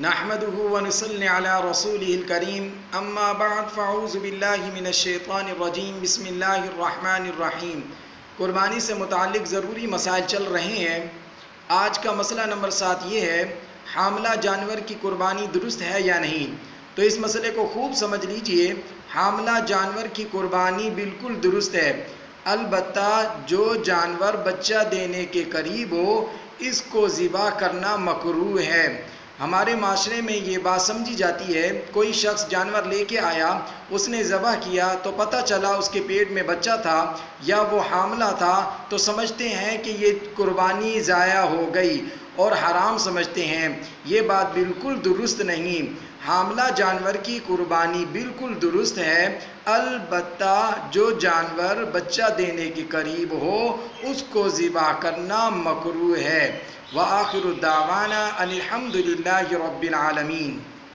نحمده ونصلي على رسوله الكريم اما بعد فاعوذ باللہ من الشیطان الرجیم بسم اللہ الرحمن الرحیم۔ قربانی سے متعلق ضروری مسائل چل رہے ہیں۔ آج کا مسئلہ نمبر 7 یہ ہے، حاملہ جانور کی قربانی درست ہے یا نہیں؟ تو اس مسئلے کو خوب سمجھ لیجئے۔ حاملہ جانور کی قربانی بالکل درست ہے، البتہ جو جانور بچہ دینے کے قریب ہو اس کو ذبح کرنا مکروہ ہے۔ ہمارے معاشرے میں یہ بات سمجھی جاتی ہے، کوئی شخص جانور لے کے آیا، اس نے ذبح کیا تو پتہ چلا اس کے پیٹ میں بچہ تھا یا وہ حاملہ تھا، تو سمجھتے ہیں کہ یہ قربانی ضائع ہو گئی اور حرام سمجھتے ہیں۔ یہ بات بالکل درست نہیں۔ حاملہ جانور کی قربانی بالکل درست ہے، البتہ جو جانور بچہ دینے کے قریب ہو اس کو ذبح کرنا مکروہ ہے۔ وآخر دعوانا ان الحمد للہ رب العالمین۔